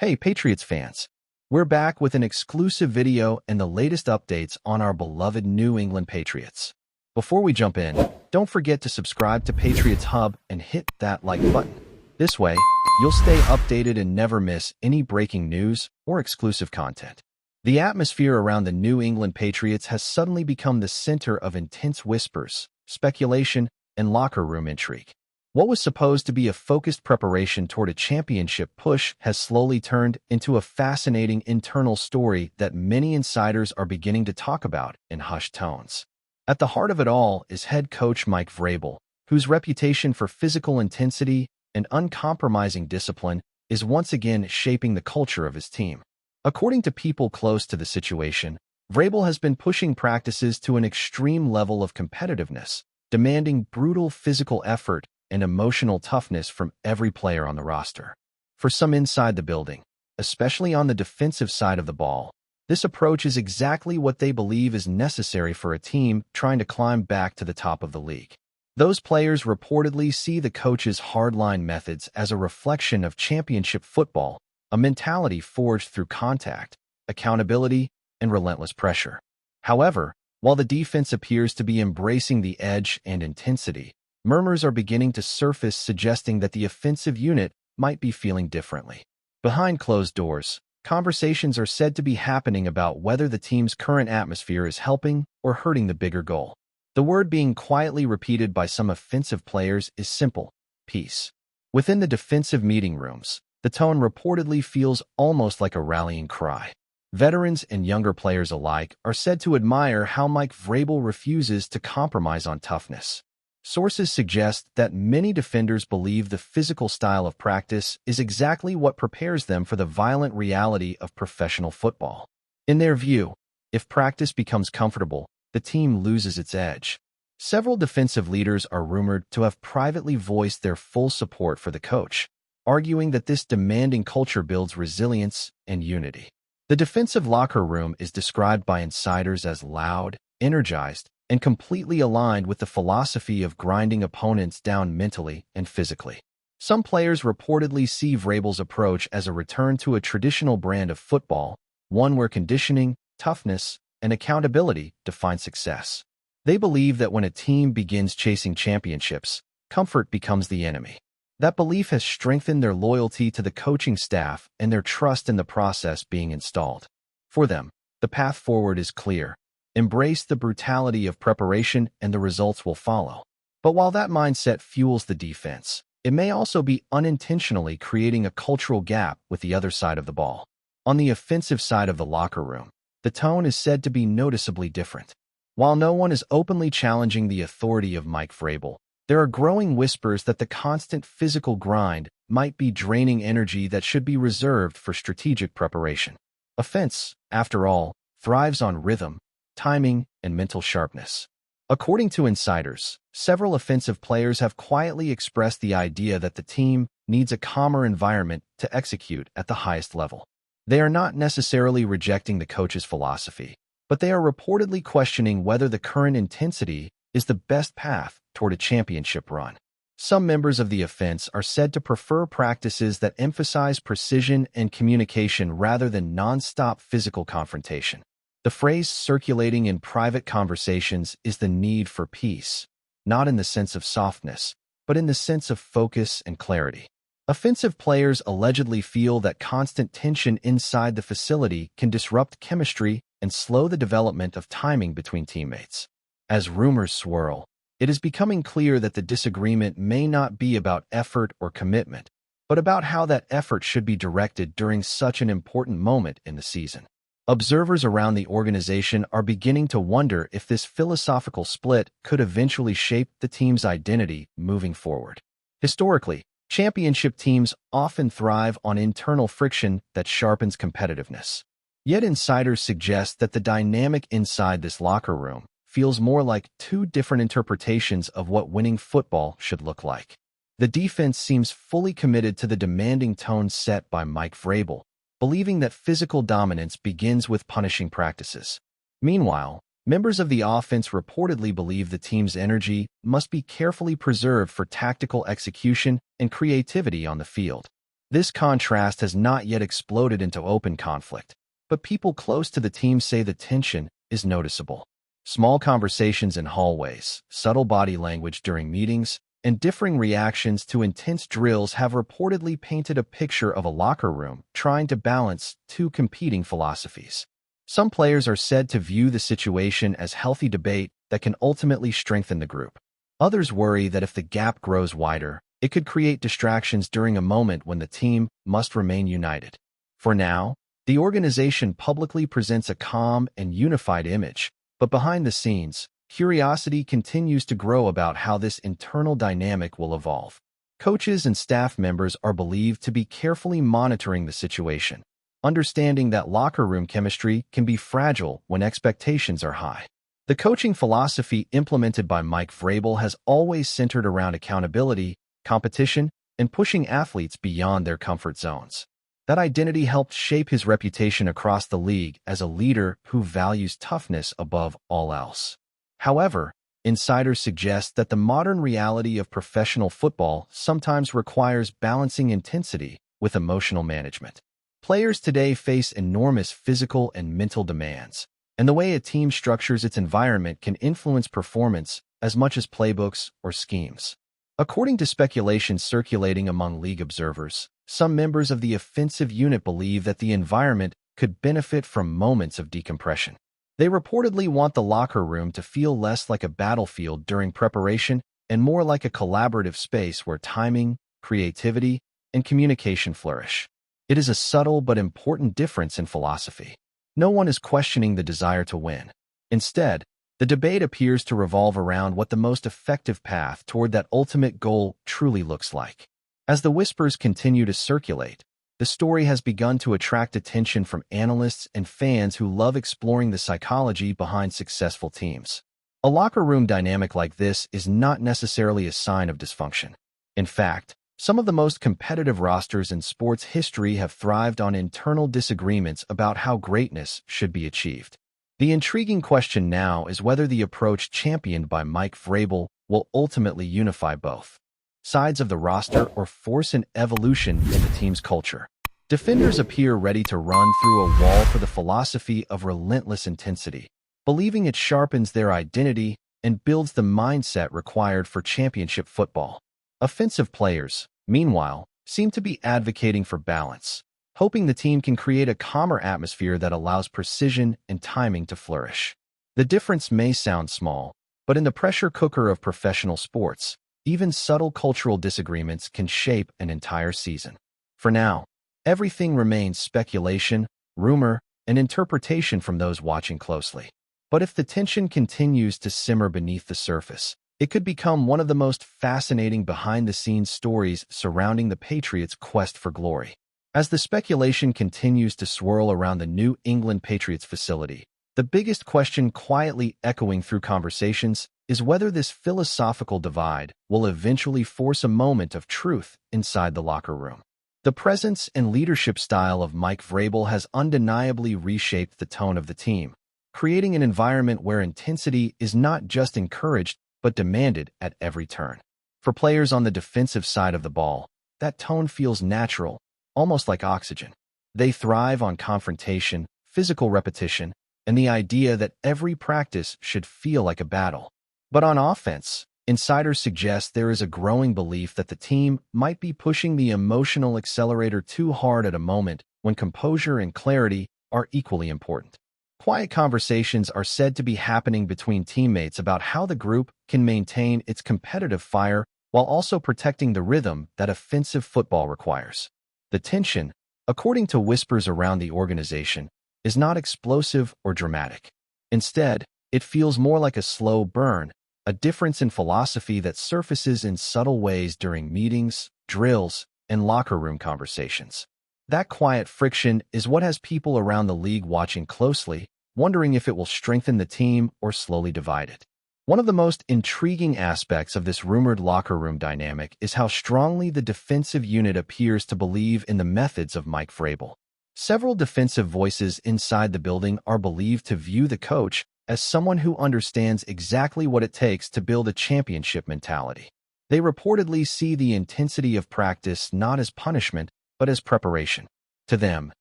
Hey, Patriots fans! We're back with an exclusive video and the latest updates on our beloved New England Patriots. Before we jump in, don't forget to subscribe to Patriots Hub and hit that like button. This way, you'll stay updated and never miss any breaking news or exclusive content. The atmosphere around the New England Patriots has suddenly become the center of intense whispers, speculation, and locker room intrigue. What was supposed to be a focused preparation toward a championship push has slowly turned into a fascinating internal story that many insiders are beginning to talk about in hushed tones. At the heart of it all is head coach Mike Vrabel, whose reputation for physical intensity and uncompromising discipline is once again shaping the culture of his team. According to people close to the situation, Vrabel has been pushing practices to an extreme level of competitiveness, demanding brutal physical effort and emotional toughness from every player on the roster. For some inside the building, especially on the defensive side of the ball, this approach is exactly what they believe is necessary for a team trying to climb back to the top of the league. Those players reportedly see the coach's hardline methods as a reflection of championship football, a mentality forged through contact, accountability, and relentless pressure. However, while the defense appears to be embracing the edge and intensity, murmurs are beginning to surface suggesting that the offensive unit might be feeling differently. Behind closed doors, conversations are said to be happening about whether the team's current atmosphere is helping or hurting the bigger goal. The word being quietly repeated by some offensive players is simple: peace. Within the defensive meeting rooms, the tone reportedly feels almost like a rallying cry. Veterans and younger players alike are said to admire how Mike Vrabel refuses to compromise on toughness. Sources suggest that many defenders believe the physical style of practice is exactly what prepares them for the violent reality of professional football. In their view, if practice becomes comfortable, the team loses its edge. Several defensive leaders are rumored to have privately voiced their full support for the coach, arguing that this demanding culture builds resilience and unity. The defensive locker room is described by insiders as loud, energized, and completely aligned with the philosophy of grinding opponents down mentally and physically. Some players reportedly see Vrabel's approach as a return to a traditional brand of football, one where conditioning, toughness, and accountability define success. They believe that when a team begins chasing championships, comfort becomes the enemy. That belief has strengthened their loyalty to the coaching staff and their trust in the process being installed. For them, the path forward is clear. Embrace the brutality of preparation and the results will follow. But while that mindset fuels the defense, it may also be unintentionally creating a cultural gap with the other side of the ball. On the offensive side of the locker room, the tone is said to be noticeably different. While no one is openly challenging the authority of Mike Vrabel, there are growing whispers that the constant physical grind might be draining energy that should be reserved for strategic preparation. Offense, after all, thrives on rhythm, timing, and mental sharpness. According to insiders, several offensive players have quietly expressed the idea that the team needs a calmer environment to execute at the highest level. They are not necessarily rejecting the coach's philosophy, but they are reportedly questioning whether the current intensity is the best path toward a championship run. Some members of the offense are said to prefer practices that emphasize precision and communication rather than non-stop physical confrontation. The phrase circulating in private conversations is the need for peace, not in the sense of softness, but in the sense of focus and clarity. Offensive players allegedly feel that constant tension inside the facility can disrupt chemistry and slow the development of timing between teammates. As rumors swirl, it is becoming clear that the disagreement may not be about effort or commitment, but about how that effort should be directed during such an important moment in the season. Observers around the organization are beginning to wonder if this philosophical split could eventually shape the team's identity moving forward. Historically, championship teams often thrive on internal friction that sharpens competitiveness. Yet insiders suggest that the dynamic inside this locker room feels more like two different interpretations of what winning football should look like. The defense seems fully committed to the demanding tone set by Mike Vrabel, believing that physical dominance begins with punishing practices. Meanwhile, members of the offense reportedly believe the team's energy must be carefully preserved for tactical execution and creativity on the field. This contrast has not yet exploded into open conflict, but people close to the team say the tension is noticeable. Small conversations in hallways, subtle body language during meetings, and differing reactions to intense drills have reportedly painted a picture of a locker room trying to balance two competing philosophies. Some players are said to view the situation as healthy debate that can ultimately strengthen the group. Others worry that if the gap grows wider, it could create distractions during a moment when the team must remain united. For now, the organization publicly presents a calm and unified image, but behind the scenes, curiosity continues to grow about how this internal dynamic will evolve. Coaches and staff members are believed to be carefully monitoring the situation, understanding that locker room chemistry can be fragile when expectations are high. The coaching philosophy implemented by Mike Vrabel has always centered around accountability, competition, and pushing athletes beyond their comfort zones. That identity helped shape his reputation across the league as a leader who values toughness above all else. However, insiders suggest that the modern reality of professional football sometimes requires balancing intensity with emotional management. Players today face enormous physical and mental demands, and the way a team structures its environment can influence performance as much as playbooks or schemes. According to speculation circulating among league observers, some members of the offensive unit believe that the environment could benefit from moments of decompression. They reportedly want the locker room to feel less like a battlefield during preparation and more like a collaborative space where timing, creativity, and communication flourish. It is a subtle but important difference in philosophy. No one is questioning the desire to win. Instead, the debate appears to revolve around what the most effective path toward that ultimate goal truly looks like. As the whispers continue to circulate, the story has begun to attract attention from analysts and fans who love exploring the psychology behind successful teams. A locker room dynamic like this is not necessarily a sign of dysfunction. In fact, some of the most competitive rosters in sports history have thrived on internal disagreements about how greatness should be achieved. The intriguing question now is whether the approach championed by Mike Vrabel will ultimately unify both sides of the roster or force an evolution in the team's culture. Defenders appear ready to run through a wall for the philosophy of relentless intensity, believing it sharpens their identity and builds the mindset required for championship football. Offensive players, meanwhile, seem to be advocating for balance, hoping the team can create a calmer atmosphere that allows precision and timing to flourish. The difference may sound small, but in the pressure cooker of professional sports, even subtle cultural disagreements can shape an entire season. For now, everything remains speculation, rumor, and interpretation from those watching closely. But if the tension continues to simmer beneath the surface, it could become one of the most fascinating behind-the-scenes stories surrounding the Patriots' quest for glory. As the speculation continues to swirl around the New England Patriots facility, the biggest question quietly echoing through conversations is whether this philosophical divide will eventually force a moment of truth inside the locker room. The presence and leadership style of Mike Vrabel has undeniably reshaped the tone of the team, creating an environment where intensity is not just encouraged but demanded at every turn. For players on the defensive side of the ball, that tone feels natural, almost like oxygen. They thrive on confrontation, physical repetition, and the idea that every practice should feel like a battle. But on offense, insiders suggest there is a growing belief that the team might be pushing the emotional accelerator too hard at a moment when composure and clarity are equally important. Quiet conversations are said to be happening between teammates about how the group can maintain its competitive fire while also protecting the rhythm that offensive football requires. The tension, according to whispers around the organization, is not explosive or dramatic. Instead, it feels more like a slow burn, a difference in philosophy that surfaces in subtle ways during meetings, drills, and locker room conversations. That quiet friction is what has people around the league watching closely, wondering if it will strengthen the team or slowly divide it. One of the most intriguing aspects of this rumored locker room dynamic is how strongly the defensive unit appears to believe in the methods of Mike Vrabel. Several defensive voices inside the building are believed to view the coach as someone who understands exactly what it takes to build a championship mentality. They reportedly see the intensity of practice not as punishment, but as preparation. To them,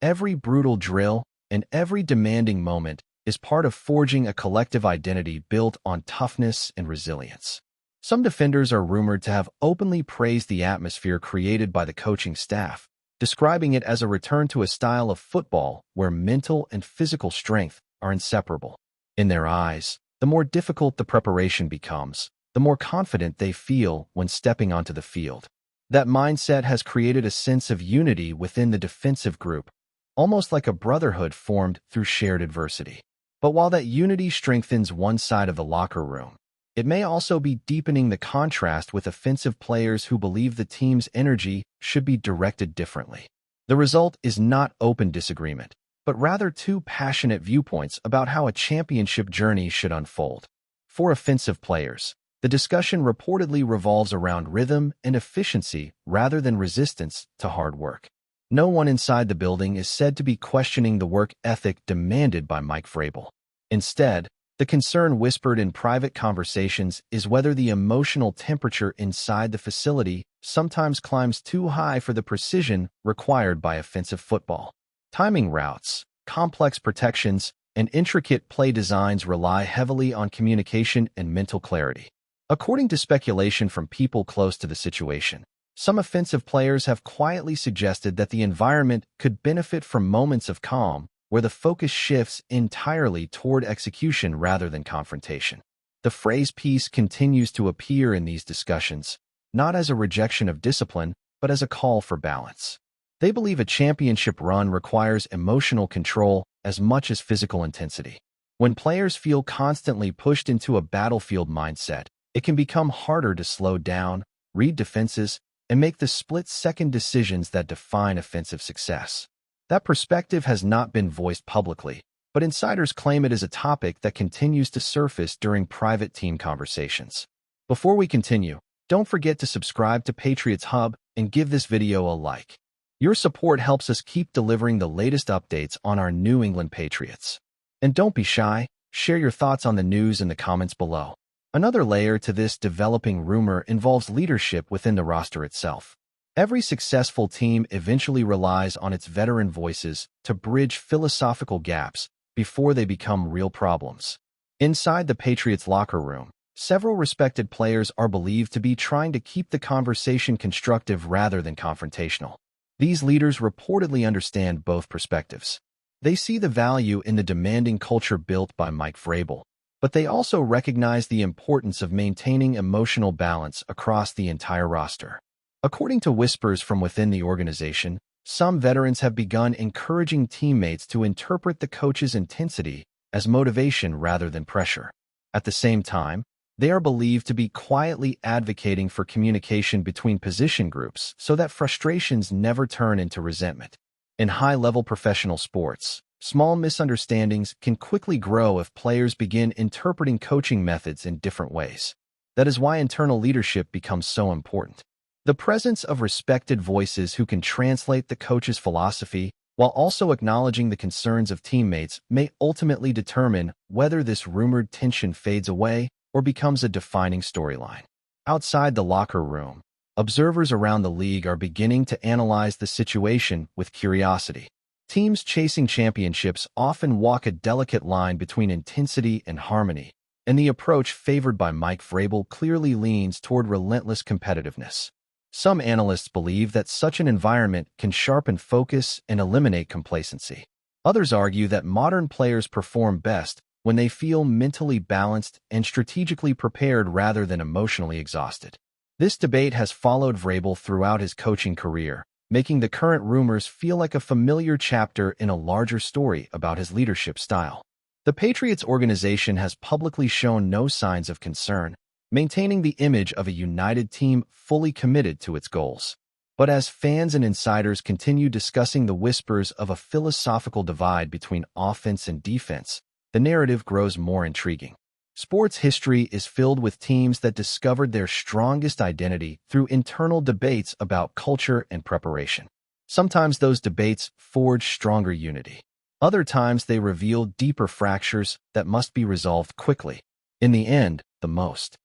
every brutal drill and every demanding moment is part of forging a collective identity built on toughness and resilience. Some defenders are rumored to have openly praised the atmosphere created by the coaching staff, describing it as a return to a style of football where mental and physical strength are inseparable. In their eyes, the more difficult the preparation becomes, the more confident they feel when stepping onto the field. That mindset has created a sense of unity within the defensive group, almost like a brotherhood formed through shared adversity. But while that unity strengthens one side of the locker room, it may also be deepening the contrast with offensive players who believe the team's energy should be directed differently. The result is not open disagreement, but rather two passionate viewpoints about how a championship journey should unfold. For offensive players, the discussion reportedly revolves around rhythm and efficiency rather than resistance to hard work. No one inside the building is said to be questioning the work ethic demanded by Mike Vrabel. Instead, the concern whispered in private conversations is whether the emotional temperature inside the facility sometimes climbs too high for the precision required by offensive football. Timing routes, complex protections, and intricate play designs rely heavily on communication and mental clarity. According to speculation from people close to the situation, some offensive players have quietly suggested that the environment could benefit from moments of calm where the focus shifts entirely toward execution rather than confrontation. The phrase peace continues to appear in these discussions, not as a rejection of discipline, but as a call for balance. They believe a championship run requires emotional control as much as physical intensity. When players feel constantly pushed into a battlefield mindset, it can become harder to slow down, read defenses, and make the split-second decisions that define offensive success. That perspective has not been voiced publicly, but insiders claim it is a topic that continues to surface during private team conversations. Before we continue, don't forget to subscribe to Patriots Hub and give this video a like. Your support helps us keep delivering the latest updates on our New England Patriots. And don't be shy, share your thoughts on the news in the comments below. Another layer to this developing rumor involves leadership within the roster itself. Every successful team eventually relies on its veteran voices to bridge philosophical gaps before they become real problems. Inside the Patriots locker room, several respected players are believed to be trying to keep the conversation constructive rather than confrontational. These leaders reportedly understand both perspectives. They see the value in the demanding culture built by Mike Vrabel, but they also recognize the importance of maintaining emotional balance across the entire roster. According to whispers from within the organization, some veterans have begun encouraging teammates to interpret the coach's intensity as motivation rather than pressure. At the same time, they are believed to be quietly advocating for communication between position groups so that frustrations never turn into resentment. In high-level professional sports, small misunderstandings can quickly grow if players begin interpreting coaching methods in different ways. That is why internal leadership becomes so important. The presence of respected voices who can translate the coach's philosophy while also acknowledging the concerns of teammates may ultimately determine whether this rumored tension fades away or becomes a defining storyline. Outside the locker room, observers around the league are beginning to analyze the situation with curiosity. Teams chasing championships often walk a delicate line between intensity and harmony, and the approach favored by Mike Vrabel clearly leans toward relentless competitiveness. Some analysts believe that such an environment can sharpen focus and eliminate complacency. Others argue that modern players perform best when they feel mentally balanced and strategically prepared rather than emotionally exhausted. This debate has followed Vrabel throughout his coaching career, making the current rumors feel like a familiar chapter in a larger story about his leadership style. The Patriots organization has publicly shown no signs of concern, maintaining the image of a united team fully committed to its goals. But as fans and insiders continue discussing the whispers of a philosophical divide between offense and defense, the narrative grows more intriguing. Sports history is filled with teams that discovered their strongest identity through internal debates about culture and preparation. Sometimes those debates forge stronger unity. Other times they reveal deeper fractures that must be resolved quickly. In the end, the most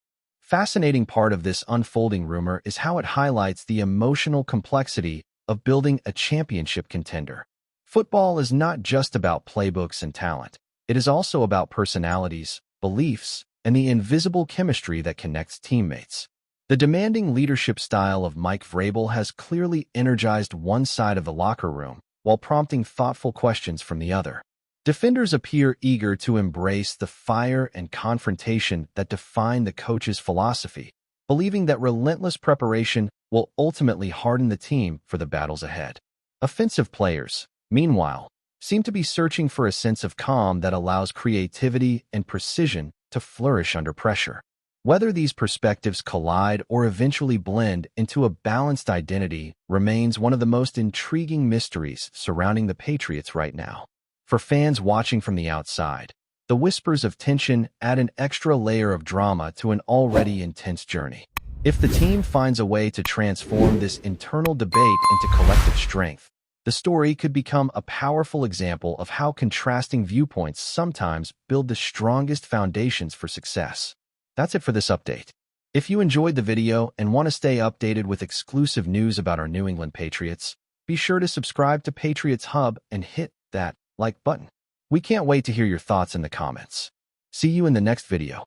fascinating part of this unfolding rumor is how it highlights the emotional complexity of building a championship contender. Football is not just about playbooks and talent. It is also about personalities, beliefs, and the invisible chemistry that connects teammates. The demanding leadership style of Mike Vrabel has clearly energized one side of the locker room, while prompting thoughtful questions from the other. Defenders appear eager to embrace the fire and confrontation that define the coach's philosophy, believing that relentless preparation will ultimately harden the team for the battles ahead. Offensive players, meanwhile, seem to be searching for a sense of calm that allows creativity and precision to flourish under pressure. Whether these perspectives collide or eventually blend into a balanced identity remains one of the most intriguing mysteries surrounding the Patriots right now. For fans watching from the outside, the whispers of tension add an extra layer of drama to an already intense journey. If the team finds a way to transform this internal debate into collective strength, the story could become a powerful example of how contrasting viewpoints sometimes build the strongest foundations for success. That's it for this update. If you enjoyed the video and want to stay updated with exclusive news about our New England Patriots, be sure to subscribe to Patriots Hub and hit that like button. We can't wait to hear your thoughts in the comments. See you in the next video.